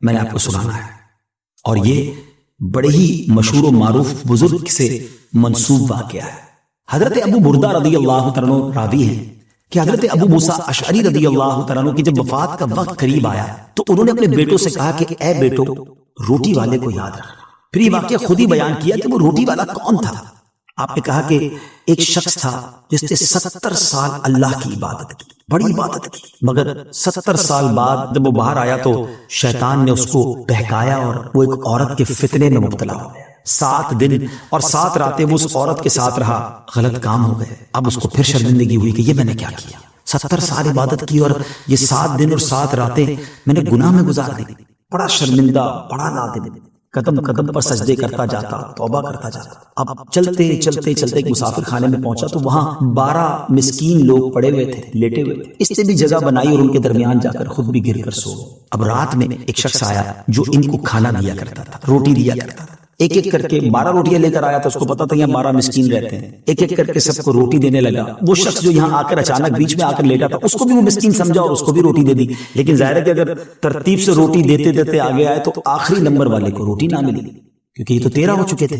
میں نے آپ کو سنانا ہے، اور یہ بڑے ہی مشہور و معروف بزرگ سے منسوب واقعہ ہے۔ حضرت ابو بردہ رضی اللہ تعالیٰ عنہ راوی ہیں کہ حضرت ابو موسیٰ اشعری رضی اللہ تعالیٰ عنہ کی جب وفات کا وقت قریب آیا تو انہوں نے اپنے بیٹوں سے کہا کہ اے بیٹو، روٹی والے کو یاد رکھنا۔ پھر یہ واقعہ خود ہی بیان کیا کہ وہ روٹی والا کون تھا۔ آپ نے کہا کہ ایک شخص تھا جس نے 70 سال اللہ کی عبادت کی، بڑی عبادت کی، مگر 70 سال بعد جب وہ باہر آیا تو شیطان نے اس کو بہکایا اور وہ ایک عورت کے فتنے میں مبتلا ہو گیا۔ 7 دن اور 7 راتیں وہ اس عورت کے ساتھ رہا، غلط کام ہو گئے۔ اب اس کو پھر شرمندگی ہوئی کہ یہ میں نے کیا کیا، 70 سال عبادت کی اور یہ 7 دن اور 7 راتیں میں نے گناہ میں گزار دی۔ بڑا شرمندہ، بڑا نادم، قدم قدم پر سجدے کرتا جاتا، توبہ کرتا جاتا۔ اب چلتے چلتے چلتے ایک مسافر خانے میں پہنچا تو وہاں 12 مسکین لوگ پڑے ہوئے تھے، لیٹے ہوئے تھے۔ اس نے بھی جگہ بنائی اور ان کے درمیان جا کر خود بھی گر کر سو گیا۔ اب رات میں ایک شخص آیا جو ان کو کھانا دیا کرتا تھا، روٹی دیا کرتا تھا۔ ایک ایک کر کے 12 روٹیاں لے کر آیا تھا، اس کو پتا تھا یہاں 12 مسکین رہتے ہیں، ایک ایک کر کے سب کو روٹی دینے لگا۔ وہ شخص جو یہاں آ کر اچانک بیچ میں آ کر لیٹا تھا، اس کو بھی وہ مسکین سمجھا اور اس کو بھی روٹی دے دی۔ لیکن ظاہر ہے کہ اگر ترتیب سے روٹی دیتے دیتے آگے آئے تو آخری نمبر والے کو روٹی نہ ملی، کیونکہ یہ تو 13 ہو چکے تھے۔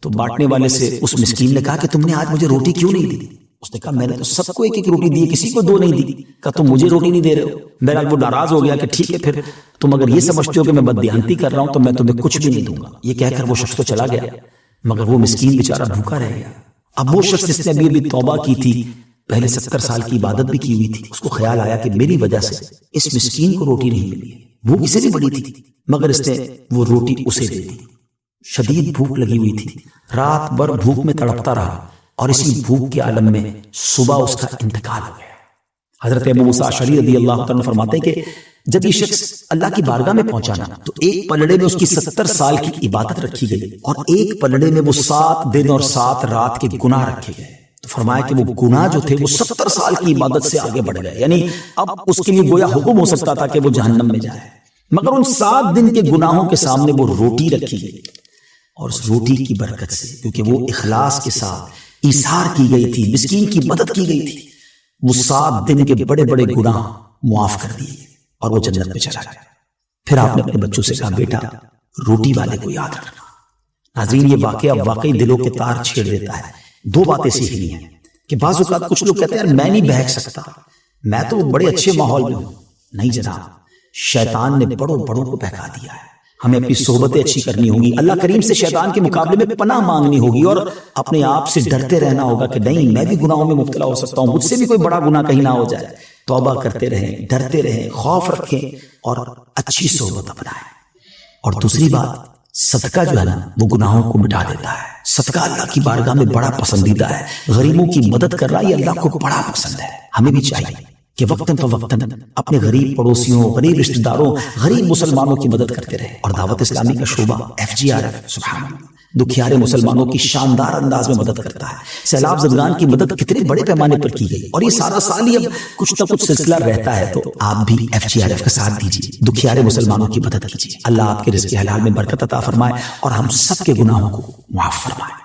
تو بانٹنے والے سے اس مسکین نے کہا کہ تم نے آج مجھے روٹی کیوں نہیں دی؟ اس نے کہا میں نے تو سب کو ایک ایک روٹی دی، کسی کو 2 نہیں دی۔ کہا تم مجھے روٹی نہیں دے رہے ہو؟ بہرحال وہ ناراض ہو گیا کہ ٹھیک ہے، پھر تم اگر یہ سمجھتے ہو کہ میں بددیانتی کر رہا ہوں تو میں تمہیں کچھ بھی نہیں دوں گا۔ یہ کہہ کر وہ شخص تو چلا گیا، مگر وہ مسکین بیچارہ بھوکا رہ گیا۔ اب وہ شخص جس نے ابھی توبہ کی تھی، پہلے 70 سال کی عبادت بھی کی ہوئی تھی، اس کو خیال آیا کہ میری وجہ سے اس مسکین کو روٹی نہیں ملی، بھوک اسے بھی بڑی تھی مگر اس نے وہ روٹی اسے دے دی۔ شدید بھوک لگی ہوئی تھی، رات بھر بھوک میں تڑپتا رہا اور اسی بھوک کے عالم میں صبح اس کا انتقال ہو گیا۔ حضرت ابو موسیٰ اشعری رضی اللہ عنہ فرماتے ہیں کہ جب یہ شخص اللہ کی بارگاہ میں پہنچا نا تو ایک پلڑے میں اس کی 70 سال کی عبادت رکھی گئی اور ایک پلڑے میں وہ 7 دن اور 7 رات کے گناہ رکھے گئے۔ تو فرمایا کہ وہ گناہ جو تھے وہ 70 سال کی عبادت سے آگے بڑھ گئے، یعنی اب اس کے لیے گویا حکم ہو سکتا تھا کہ وہ جہنم میں جائے، مگر ان 7 دن کے گناہوں کے سامنے وہ روٹی رکھی گئی، اور اس روٹی کی برکت سے، کیونکہ وہ اخلاص کے ساتھ ایثار کی گئی تھی، مسکین کی مدد کی گئی تھی، وہ 7 دن کے بڑے بڑے گناہ معاف کر دیے اور وہ جنت میں چلا گیا۔ پھر آپ نے اپنے بچوں سے کہا بیٹا روٹی والے کو یاد رکھنا۔ ناظرین یہ واقعہ واقعی دلوں کے تار چھیڑ دیتا ہے۔ 2 باتیں سیکھنی ہیں کہ بعض اوقات کچھ لوگ کہتے ہیں یار میں نہیں بہک سکتا، میں تو بڑے اچھے ماحول میں ہوں۔ نہیں جناب، شیطان نے بڑوں بڑوں کو بہکا دیا ہے۔ ہمیں اپنی صحبتیں اچھی کرنی ہوگی، اللہ کریم سے شیطان کے مقابلے میں پناہ مانگنی ہوگی اور اپنے آپ سے ڈرتے رہنا ہوگا کہ نہیں میں بھی گناہوں میں مبتلا ہو سکتا ہوں، مجھ سے بھی کوئی بڑا گناہ کہیں نہ ہو جائے۔ توبہ کرتے رہیں، ڈرتے رہیں، خوف رکھیں اور اچھی صحبت اپنائیں۔ اور دوسری بات، صدقہ جو ہے نا وہ گناہوں کو مٹا دیتا ہے۔ صدقہ اللہ کی بارگاہ میں بڑا پسندیدہ ہے، غریبوں کی مدد کر رہا یہ اللہ کو بڑا پسند ہے۔ ہمیں بھی چاہیے کہ وقتاً فوقتاً اپنے غریب پڑوسیوں، غریب رشتہ داروں، غریب مسلمانوں کی مدد کرتے رہے۔ اور دعوت اسلامی کا شعبہ FGRF سبحان اللہ دکھیارے مسلمانوں کی شاندار انداز میں مدد کرتا ہے۔ سیلاب زدگان کی مدد کتنے بڑے پیمانے پر کی گئی اور یہ سارا سال ہی اب کچھ نہ کچھ سلسلہ رہتا ہے، تو آپ بھی FGRF کا ساتھ دیجیے، دکھیارے مسلمانوں کی مدد کیجیے۔ اللہ آپ کے رزق حلال میں برکت عطا فرمائے اور ہم سب کے گناہوں کو معاف فرمائے۔